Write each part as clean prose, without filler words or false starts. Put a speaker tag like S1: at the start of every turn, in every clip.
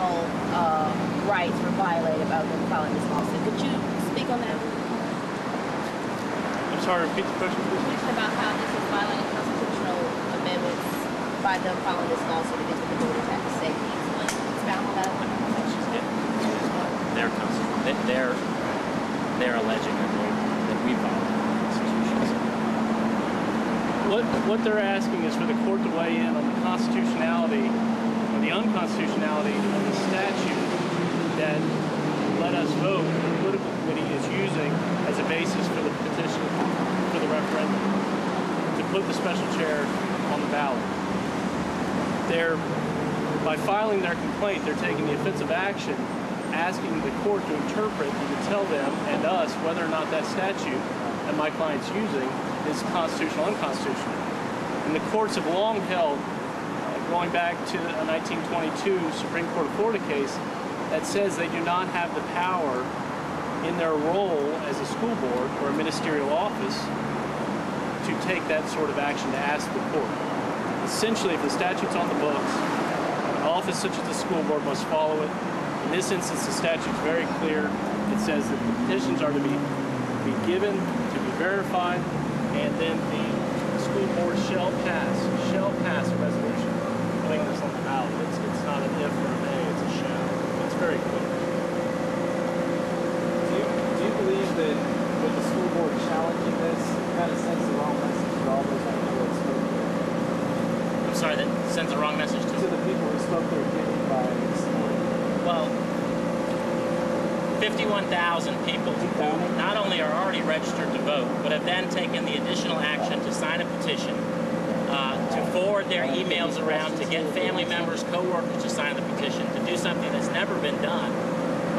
S1: constitutional rights were violated by them filing this lawsuit. Could you speak on that?
S2: I'm sorry, repeat the question, please.
S1: Question about how this is violating constitutional amendments by them filing this lawsuit against the voters at the state. Expound on that.
S3: They're alleging that we violated the Constitution.
S2: What they're asking is for the court to weigh in on the constitutionality or the unconstitutionality of the statute that Let Us Vote, the political committee, is using as a basis for the petition for the referendum to put the special chair on the ballot. By filing their complaint, they're taking the offensive action, asking the court to interpret and to tell them and us whether or not that statute that my client's using is constitutional or unconstitutional. And the courts have long held, going back to a 1922 Supreme Court of Florida case, that says they do not have the power in their role as a school board or a ministerial office to take that sort of action to ask the court. Essentially, if the statute's on the books, an office such as the school board must follow it. In this instance, the statute's very clear. It says that the petitions are to be given, to be verified, and then the school board shall pass a resolution putting this on the ballot. It's not an if or a may, it's a shall. It's very clear.
S4: Do you believe that with the school board challenging this, it kind of sends the wrong message to all those people who spoke there?
S3: I'm sorry, that sends the wrong message to
S4: the people who spoke their opinion by this morning.
S3: Well, 51,000 people who not only are already registered to vote, but have then taken the additional action to sign a petition, to forward their emails around, to get family members, co-workers to sign the petition, to do something that's never been done.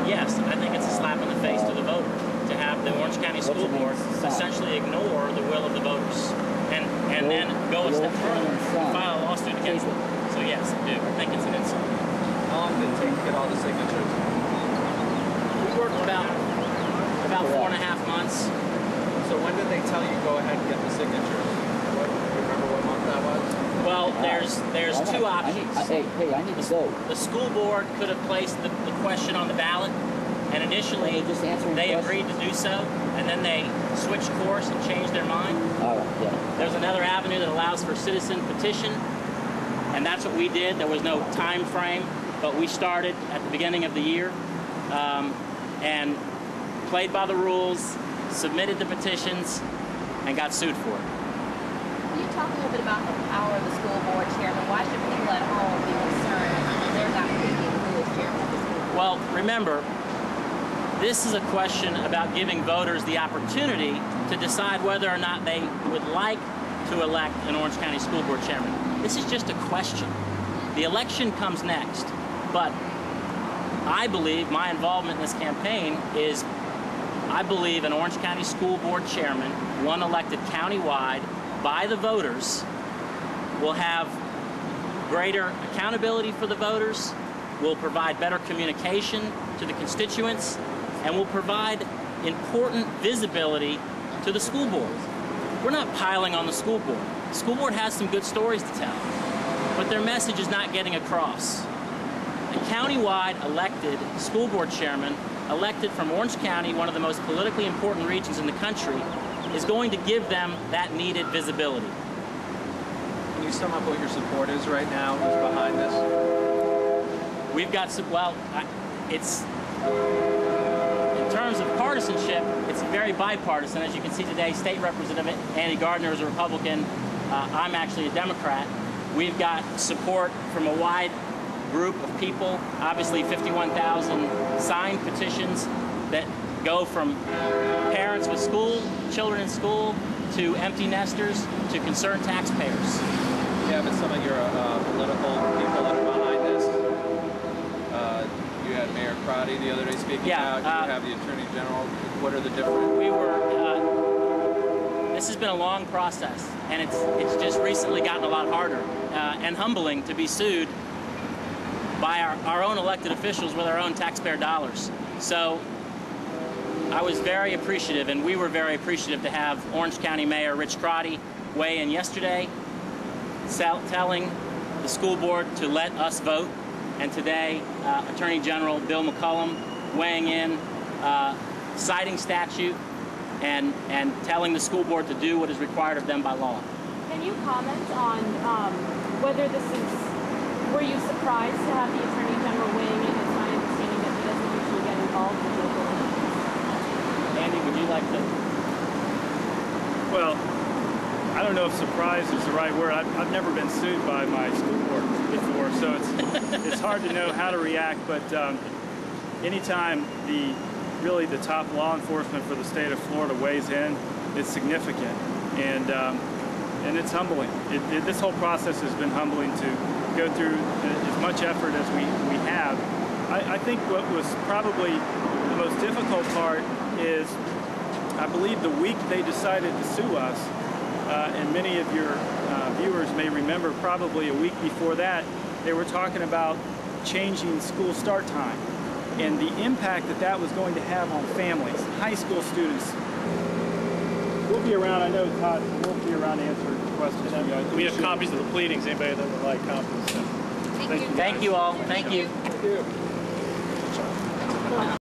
S3: Yes, I think it's a slap in the face to the voter to have the Orange County School Board essentially ignore the will of the voters and then go a step further and file a lawsuit against them. So yes, I do. I think it's an insult.
S4: How long did it take to get all the signatures?
S3: We worked about 4.5 months.
S4: So when did they tell you go ahead and get the signatures? Do you remember what month that was?
S3: Well, there's two options.
S5: Hey, I need to go.
S3: The school board could have placed the question on the ballot, and initially they agreed to do so, and then they switched course and changed their mind.
S5: All right, yeah.
S3: There's another avenue that allows for citizen petition, and that's what we did. There was no time frame, but we started at the beginning of the year and played by the rules, submitted the petitions, and got sued for it.
S1: Can you talk a little bit about the power of the school board chairman? Why should people at home be concerned that they're not picking who is chairman of the school board?
S3: Well, remember, this is a question about giving voters the opportunity to decide whether or not they would like to elect an Orange County School Board chairman. This is just a question. The election comes next, but I believe my involvement in this campaign is, I believe an Orange County School Board chairman, one elected countywide by the voters, will have greater accountability for the voters, will provide better communication to the constituents, and will provide important visibility to the school board. We're not piling on the school board. The school board has some good stories to tell, but their message is not getting across. A countywide elected school board chairman, elected from Orange County, one of the most politically important regions in the country, is going to give them that needed visibility.
S4: Can you sum up what your support is right now? Who's behind this?
S3: We've got some, well, it's, in terms of partisanship, it's very bipartisan. As you can see today, State Representative Andy Gardner is a Republican. I'm actually a Democrat. We've got support from a wide group of people, obviously 51,000 signed petitions that go from parents with children in school, to empty nesters, to concerned taxpayers.
S4: Yeah, but some of your political people that are behind this, you had Mayor Crotty the other day speaking out, you have the Attorney General. What are the different...
S3: This has been a long process, and it's just recently gotten a lot harder and humbling to be sued by our own elected officials with our own taxpayer dollars. So I was very appreciative, and we were very appreciative to have Orange County Mayor Rich Crotty weigh in yesterday, telling the school board to let us vote And today, Attorney General Bill McCollum weighing in, citing statute, and telling the school board to do what is required of them by law.
S6: Can you comment on whether this is, were you surprised to have the Attorney General weighing in? It's my understanding that he doesn't usually get involved in local issues.
S3: Andy, would you like to?
S7: Well, I don't know if surprise is the right word. I've never been sued by my school board before, so it's hard to know how to react. But anytime really the top law enforcement for the state of Florida weighs in, it's significant, and it's humbling. This whole process has been humbling to go through as much effort as we have. I think what was probably the most difficult part is, I believe the week they decided to sue us, and many of your viewers may remember probably a week before that, they were talking about changing school start time and the impact that was going to have on families, high school students. We'll be around, I know Todd, we'll be around to answer questions from you guys.
S2: We have copies of the pleadings, anybody that would like copies.
S1: Thank you.
S3: Thank you all. Thank you.
S7: Thank you.